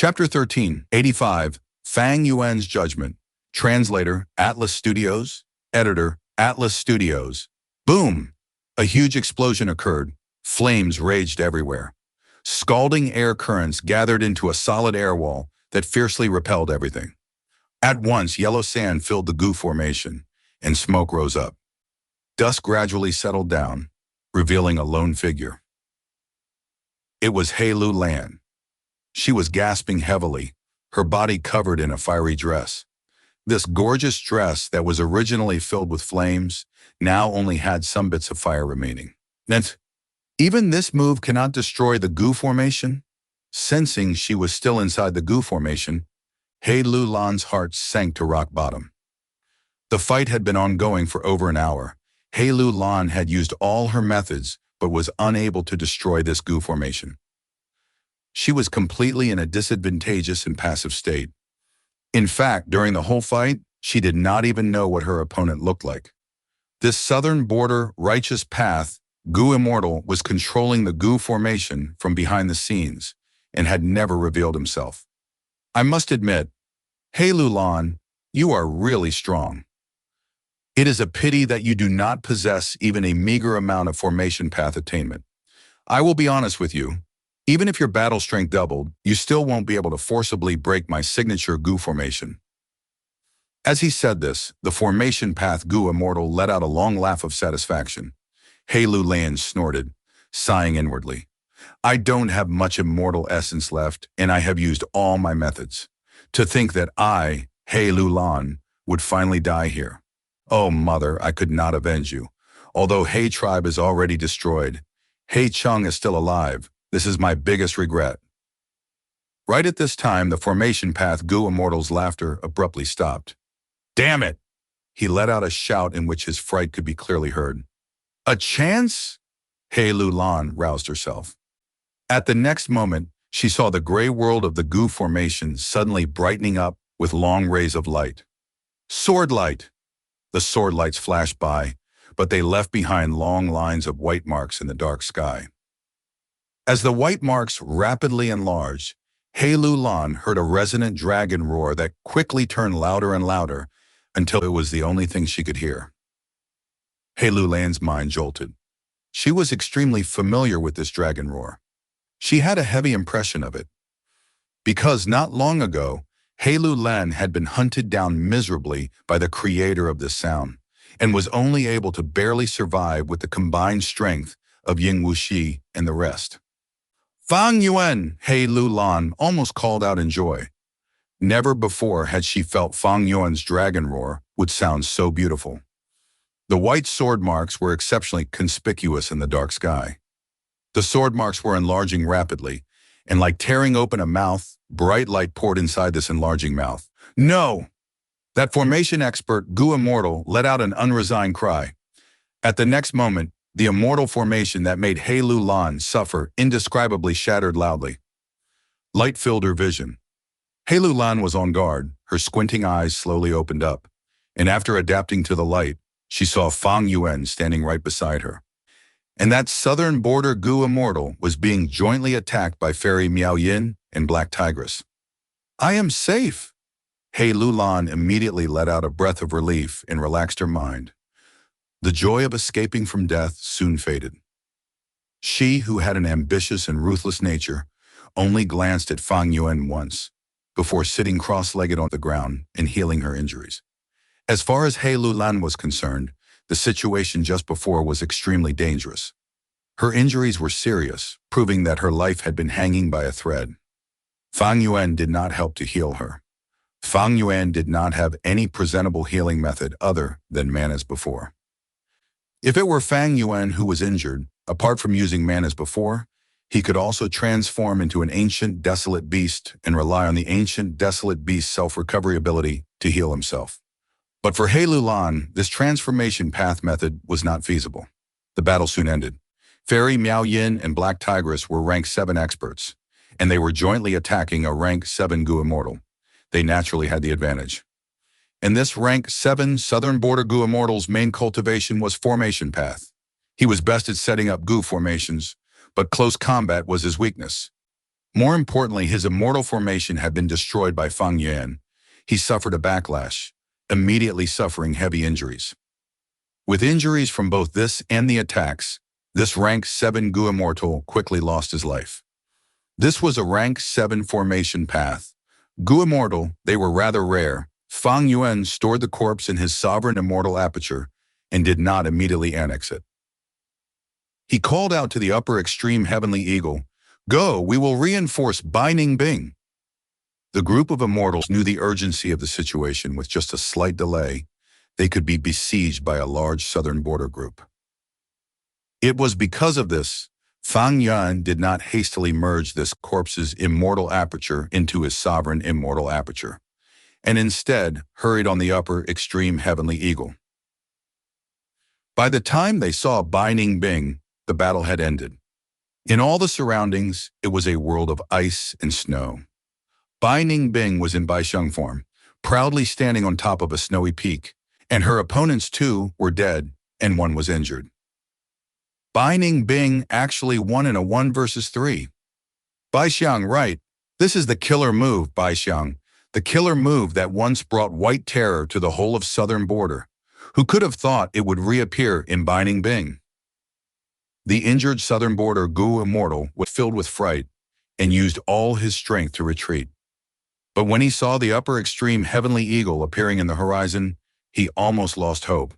Chapter 13, 85, Fang Yuan's Judgment. Translator, Atlas Studios. Editor, Atlas Studios. Boom! A huge explosion occurred. Flames raged everywhere. Scalding air currents gathered into a solid air wall that fiercely repelled everything. At once, yellow sand filled the goo formation, and smoke rose up. Dusk gradually settled down, revealing a lone figure. It was Lu Lan. She was gasping heavily, her body covered in a fiery dress. This gorgeous dress that was originally filled with flames now only had some bits of fire remaining. And even this move cannot destroy the goo formation? Sensing she was still inside the goo formation, Lu Lan's heart sank to rock bottom. The fight had been ongoing for over an hour. Lu Lan had used all her methods but was unable to destroy this goo formation. She was completely in a disadvantageous and passive state. In fact, during the whole fight, she did not even know what her opponent looked like. This southern border righteous path, Goo Immortal, was controlling the goo formation from behind the scenes and had never revealed himself. I must admit, Lu Lan, you are really strong. It is a pity that you do not possess even a meager amount of formation path attainment. I will be honest with you. Even if your battle strength doubled, you still won't be able to forcibly break my signature goo formation. As he said this, the formation path Goo Immortal let out a long laugh of satisfaction. Lu Lan snorted, sighing inwardly. I don't have much immortal essence left, and I have used all my methods. To think that I, Lu Lan, would finally die here. Oh, mother, I could not avenge you. Although tribe is already destroyed, Chung is still alive. This is my biggest regret. Right at this time, the formation path Goo Immortal's laughter abruptly stopped. Damn it! He let out a shout in which his fright could be clearly heard. A chance? Lu Lan roused herself. At the next moment, she saw the gray world of the goo formation suddenly brightening up with long rays of light. Sword light! The sword lights flashed by, but they left behind long lines of white marks in the dark sky. As the white marks rapidly enlarged, Lu Lan heard a resonant dragon roar that quickly turned louder and louder until it was the only thing she could hear. Lu Lan's mind jolted. She was extremely familiar with this dragon roar. She had a heavy impression of it. Because not long ago, Lu Lan had been hunted down miserably by the creator of this sound and was only able to barely survive with the combined strength of Ying Wuxi and the rest. Fang Yuan, Lu Lan almost called out in joy. Never before had she felt Fang Yuan's dragon roar would sound so beautiful. The white sword marks were exceptionally conspicuous in the dark sky. The sword marks were enlarging rapidly, and like tearing open a mouth, bright light poured inside this enlarging mouth. No! That formation expert, Goo Immortal, let out an unresigned cry. At the next moment, the immortal formation that made Lu Lan suffer indescribably shattered loudly. Light filled her vision. Lu Lan was on guard, her squinting eyes slowly opened up, and after adapting to the light, she saw Fang Yuan standing right beside her. And that southern border Goo Immortal was being jointly attacked by Fairy Miao Yin and Black Tigress. I am safe! Lu Lan immediately let out a breath of relief and relaxed her mind. The joy of escaping from death soon faded. She, who had an ambitious and ruthless nature, only glanced at Fang Yuan once, before sitting cross-legged on the ground and healing her injuries. As far as Lu Lan was concerned, the situation just before was extremely dangerous. Her injuries were serious, proving that her life had been hanging by a thread. Fang Yuan did not help to heal her. Fang Yuan did not have any presentable healing method other than manas before. If it were Fang Yuan who was injured, apart from using manas before, he could also transform into an ancient, desolate beast and rely on the ancient, desolate beast's self-recovery ability to heal himself. But for Lu Lan, this transformation path method was not feasible. The battle soon ended. Fairy Miao Yin and Black Tigress were rank 7 experts, and they were jointly attacking a rank 7 Goo Immortal. They naturally had the advantage. And this rank 7 southern border Goo Immortal's main cultivation was formation path. He was best at setting up goo formations, but close combat was his weakness. More importantly, his immortal formation had been destroyed by Fang Yuan. He suffered a backlash, immediately suffering heavy injuries. With injuries from both this and the attacks, this rank 7 Gu Immortal quickly lost his life. This was a rank 7 formation path. Gu Immortal, they were rather rare. Fang Yuan stored the corpse in his sovereign immortal aperture and did not immediately annex it. He called out to the upper extreme heavenly eagle, "Go, we will reinforce Bai Ningbing." The group of immortals knew the urgency of the situation. With just a slight delay, they could be besieged by a large southern border group. It was because of this, Fang Yuan did not hastily merge this corpse's immortal aperture into his sovereign immortal aperture, and instead hurried on the upper extreme heavenly eagle. By the time they saw Bai Ningbing, the battle had ended. In all the surroundings, it was a world of ice and snow. Bai Ningbing was in Baisheng form, proudly standing on top of a snowy peak, and her opponents too were dead, and one was injured. Bai Ningbing actually won in a 1 versus 3. Baisheng, right. This is the killer move, Baisheng. The killer move that once brought white terror to the whole of southern border. Who could have thought it would reappear in Bai Ningbing? The injured southern border Gu Immortal was filled with fright and used all his strength to retreat. But when he saw the upper extreme heavenly eagle appearing in the horizon, he almost lost hope.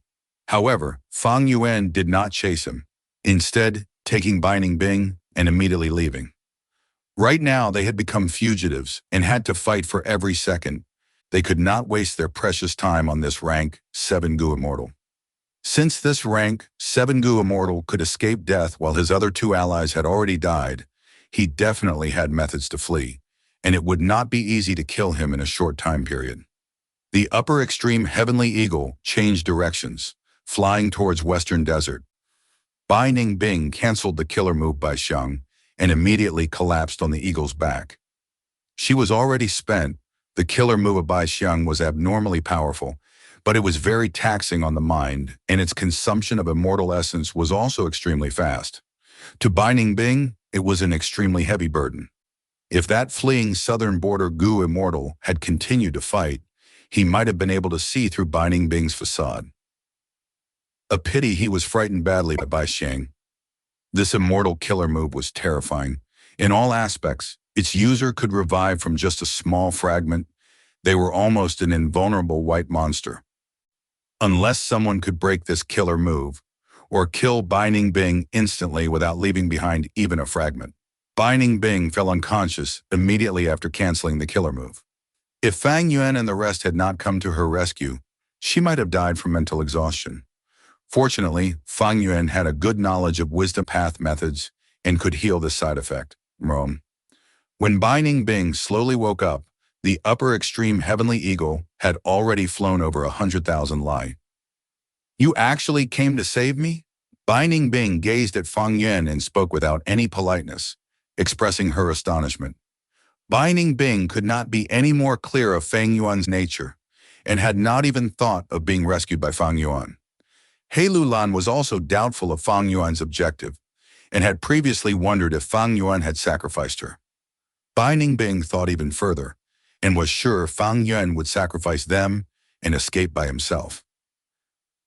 However, Fang Yuan did not chase him, instead taking Bai Ningbing and immediately leaving. Right now, they had become fugitives and had to fight for every second. They could not waste their precious time on this rank 7 Gu Immortal. Since this rank 7 Gu Immortal could escape death while his other 2 allies had already died, he definitely had methods to flee, and it would not be easy to kill him in a short time period. The upper extreme heavenly eagle changed directions, flying towards western desert. Bai Ningbing canceled the killer move by Sheng and immediately collapsed on the eagle's back. She was already spent. The killer move of Bai Sheng was abnormally powerful, but it was very taxing on the mind, and its consumption of immortal essence was also extremely fast. To Bai Ningbing, it was an extremely heavy burden. If that fleeing southern border Gu Immortal had continued to fight, he might have been able to see through Bai Ningbing's facade. A pity he was frightened badly by Bai Sheng. This immortal killer move was terrifying. In all aspects, its user could revive from just a small fragment. They were almost an invulnerable white monster. Unless someone could break this killer move, or kill Bai Ningbing instantly without leaving behind even a fragment. Bai Ningbing fell unconscious immediately after canceling the killer move. If Fang Yuan and the rest had not come to her rescue, she might have died from mental exhaustion. Fortunately, Fang Yuan had a good knowledge of wisdom path methods and could heal this side effect. When Bai Ningbing slowly woke up, the upper extreme heavenly eagle had already flown over 100,000 li. "You actually came to save me?" Bai Ningbing gazed at Fang Yuan and spoke without any politeness, expressing her astonishment. Bai Ningbing could not be any more clear of Fang Yuan's nature, and had not even thought of being rescued by Fang Yuan. He Lulan was also doubtful of Fang Yuan's objective, and had previously wondered if Fang Yuan had sacrificed her. Bai Ningbing thought even further, and was sure Fang Yuan would sacrifice them and escape by himself.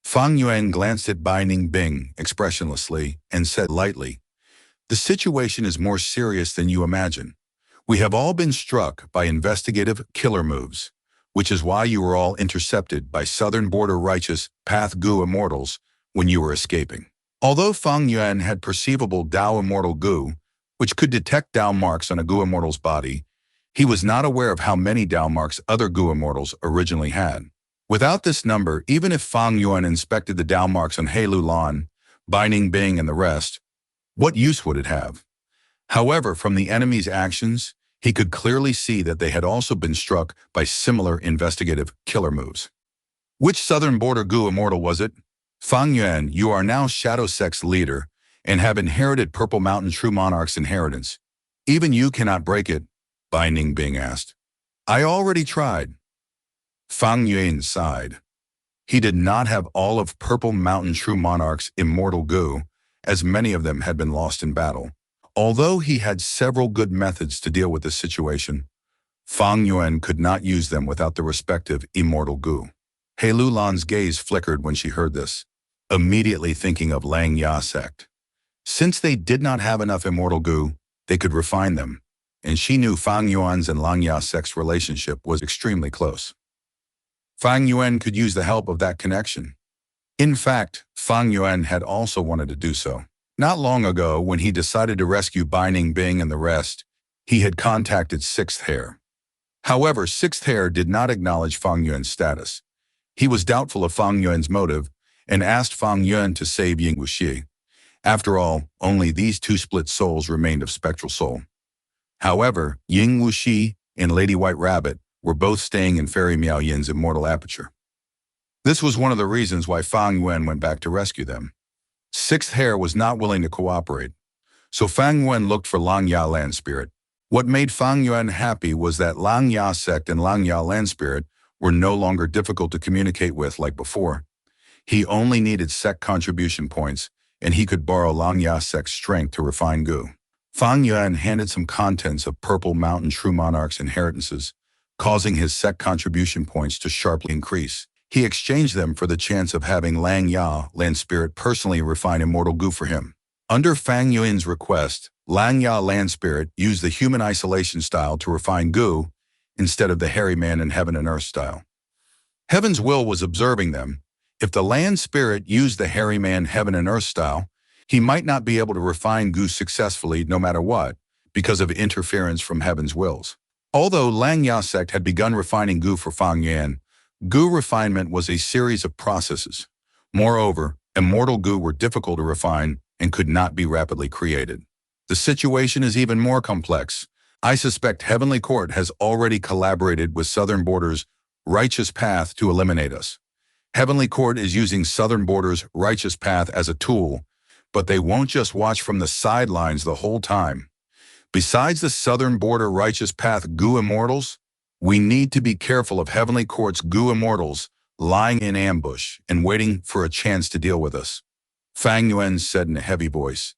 Fang Yuan glanced at Bai Ningbing expressionlessly and said lightly, "The situation is more serious than you imagine. We have all been struck by investigative killer moves, which is why you were all intercepted by southern border righteous Path Gu Immortals when you were escaping." Although Fang Yuan had perceivable Dao Immortal Gu, which could detect Dao marks on a Gu Immortal's body, he was not aware of how many Dao marks other Gu Immortals originally had. Without this number, even if Fang Yuan inspected the Dao marks on He Lulan, Bai Ningbing, and the rest, what use would it have? However, from the enemy's actions, he could clearly see that they had also been struck by similar investigative killer moves. Which southern border Gu Immortal was it? Fang Yuan, you are now Shadow Sect's leader and have inherited Purple Mountain True Monarch's inheritance. Even you cannot break it, Bai Ningbing asked. I already tried. Fang Yuan sighed. He did not have all of Purple Mountain True Monarch's immortal Gu, as many of them had been lost in battle. Although he had several good methods to deal with this situation, Fang Yuan could not use them without the respective immortal goo. He Lulan's gaze flickered when she heard this, immediately thinking of Lang Ya sect. Since they did not have enough immortal goo, they could refine them, and she knew Fang Yuan's and Lang Ya sect's relationship was extremely close. Fang Yuan could use the help of that connection. In fact, Fang Yuan had also wanted to do so. Not long ago, when he decided to rescue Baining Bing and the rest, he had contacted Sixth Hair. However, Sixth Hair did not acknowledge Fang Yuan's status. He was doubtful of Fang Yuan's motive and asked Fang Yuan to save Ying Wuxi. After all, only these two split souls remained of spectral soul. However, Ying Wuxi and Lady White Rabbit were both staying in Fairy Miao Yin's immortal aperture. This was one of the reasons why Fang Yuan went back to rescue them. Sixth Hair was not willing to cooperate, so Fang Yuan looked for Lang Ya Land Spirit. What made Fang Yuan happy was that Lang Ya sect and Lang Ya Land Spirit were no longer difficult to communicate with like before. He only needed sect contribution points, and he could borrow Lang Ya sect's strength to refine goo. Fang Yuan handed some contents of Purple Mountain True Monarch's inheritances, causing his sect contribution points to sharply increase. He exchanged them for the chance of having Lang Ya Land Spirit personally refine immortal goo for him. Under Fang Yuan's request, Lang Ya Land Spirit used the human isolation style to refine goo instead of the hairy man in heaven and earth style. Heaven's will was observing them. If the land spirit used the hairy man heaven and earth style, he might not be able to refine goo successfully no matter what, because of interference from heaven's wills. Although Lang Ya sect had begun refining goo for Fang Yuan, goo refinement was a series of processes. Moreover, immortal goo were difficult to refine and could not be rapidly created. The situation is even more complex. I suspect Heavenly Court has already collaborated with Southern Border's Righteous Path to eliminate us. Heavenly Court is using Southern Border's Righteous Path as a tool, but they won't just watch from the sidelines the whole time. Besides the Southern Border Righteous Path goo immortals, we need to be careful of Heavenly Court's goo immortals lying in ambush and waiting for a chance to deal with us. Fang Yuan said in a heavy voice.